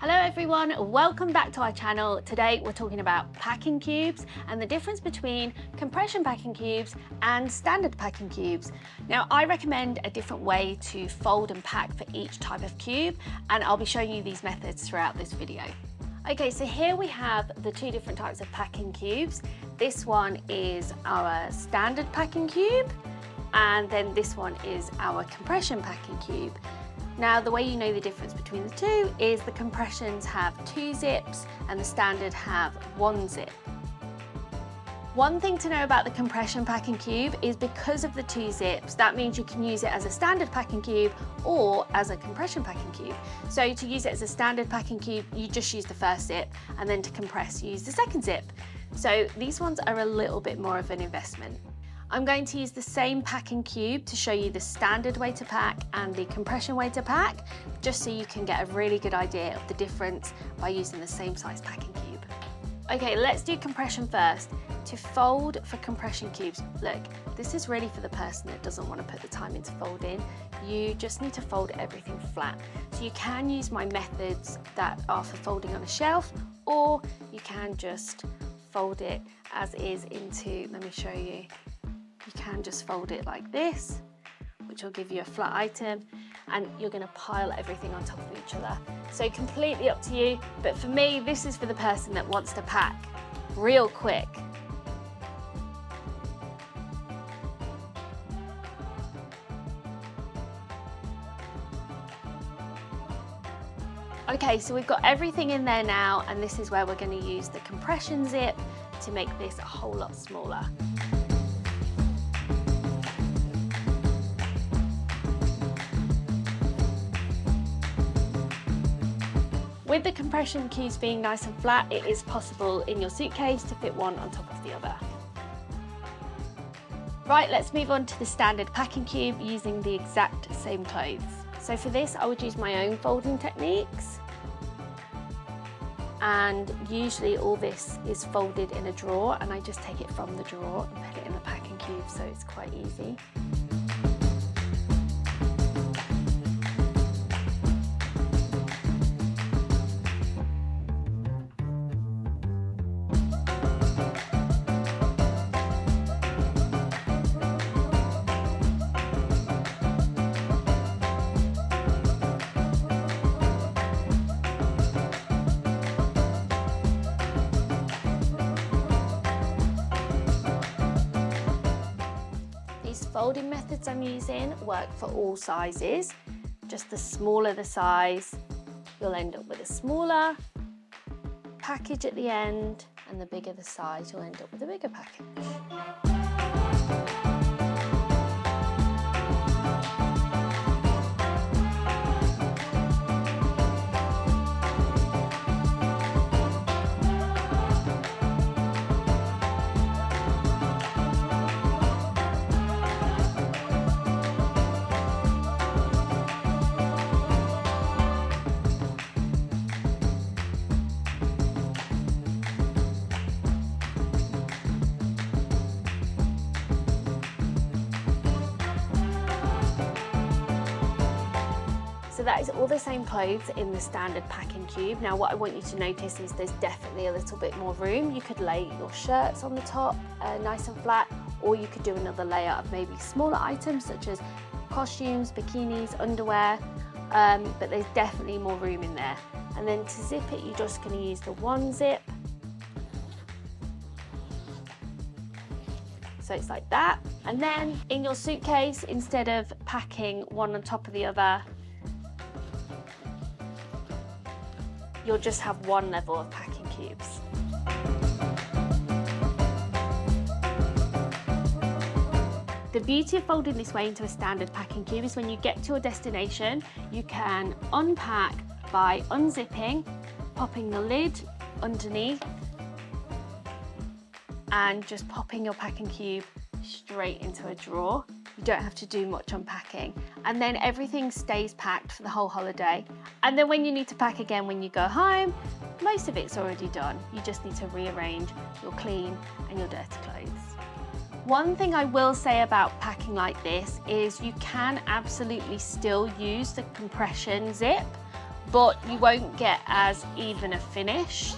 Hello everyone, welcome back to our channel. Today we're talking about packing cubes and the difference between compression packing cubes and standard packing cubes. Now I recommend a different way to fold and pack for each type of cube, and I'll be showing you these methods throughout this video. Okay, so here we have the two different types of packing cubes. This one is our standard packing cube, and then this one is our compression packing cube. Now, the way you know the difference between the two is the compressions have 2 zips and the standard have 1 zip. One thing to know about the compression packing cube is because of the 2 zips, that means you can use it as a standard packing cube or as a compression packing cube. So to use it as a standard packing cube, you just use the first zip, and then to compress, you use the second zip. So these ones are a little bit more of an investment. I'm going to use the same packing cube to show you the standard way to pack and the compression way to pack, just so you can get a really good idea of the difference by using the same size packing cube. Okay, let's do compression first. To fold for compression cubes, look, this is really for the person that doesn't want to put the time into folding. You just need to fold everything flat. So you can use my methods that are for folding on a shelf, or you can just fold it as is into, let me show you. You can just fold it like this, which will give you a flat item, and you're going to pile everything on top of each other. So completely up to you, but for me, this is for the person that wants to pack real quick. Okay, so we've got everything in there now, and this is where we're going to use the compression zip to make this a whole lot smaller. With the compression cubes being nice and flat, it is possible in your suitcase to fit one on top of the other. Right, let's move on to the standard packing cube using the exact same clothes. So for this, I would use my own folding techniques. And usually all this is folded in a drawer, and I just take it from the drawer and put it in the packing cube, so it's quite easy. Folding methods I'm using work for all sizes. Just the smaller the size, you'll end up with a smaller package at the end, and the bigger the size, you'll end up with a bigger package. So that is all the same clothes in the standard packing cube. Now what I want you to notice is there's definitely a little bit more room. You could lay your shirts on the top nice and flat, or you could do another layer of maybe smaller items such as costumes, bikinis, underwear, but there's definitely more room in there. And then to zip it, you're just going to use the 1 zip. So it's like that. And then in your suitcase, instead of packing one on top of the other, you'll just have one level of packing cubes. The beauty of folding this way into a standard packing cube is when you get to your destination, you can unpack by unzipping, popping the lid underneath, and just popping your packing cube straight into a drawer. You don't have to do much unpacking, and then everything stays packed for the whole holiday. And then when you need to pack again when you go home, most of it's already done. You just need to rearrange your clean and your dirty clothes. One thing I will say about packing like this is you can absolutely still use the compression zip but you won't get as even a finish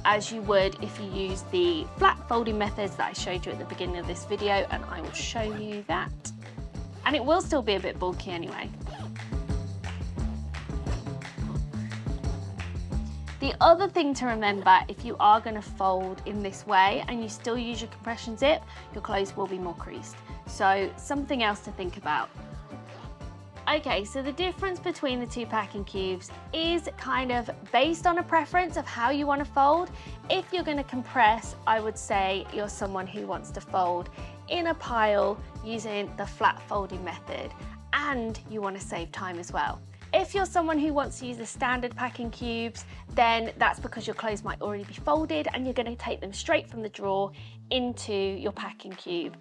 as you would if you use the flat folding methods that I showed you at the beginning of this video, and I will show you that. And it will still be a bit bulky anyway. The other thing to remember, if you are going to fold in this way and you still use your compression zip, your clothes will be more creased. So something else to think about. Okay, so the difference between the two packing cubes is kind of based on a preference of how you want to fold. If you're going to compress, I would say you're someone who wants to fold in a pile using the flat folding method, and you want to save time as well. If you're someone who wants to use the standard packing cubes, then that's because your clothes might already be folded and you're going to take them straight from the drawer into your packing cube.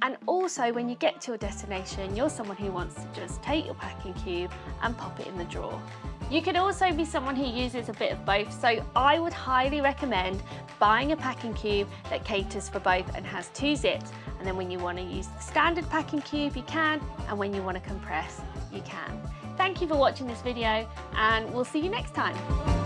And also when you get to your destination, you're someone who wants to just take your packing cube and pop it in the drawer. You could also be someone who uses a bit of both, so I would highly recommend buying a packing cube that caters for both and has 2 zips, and then when you want to use the standard packing cube you can, and when you want to compress you can. Thank you for watching this video, and we'll see you next time.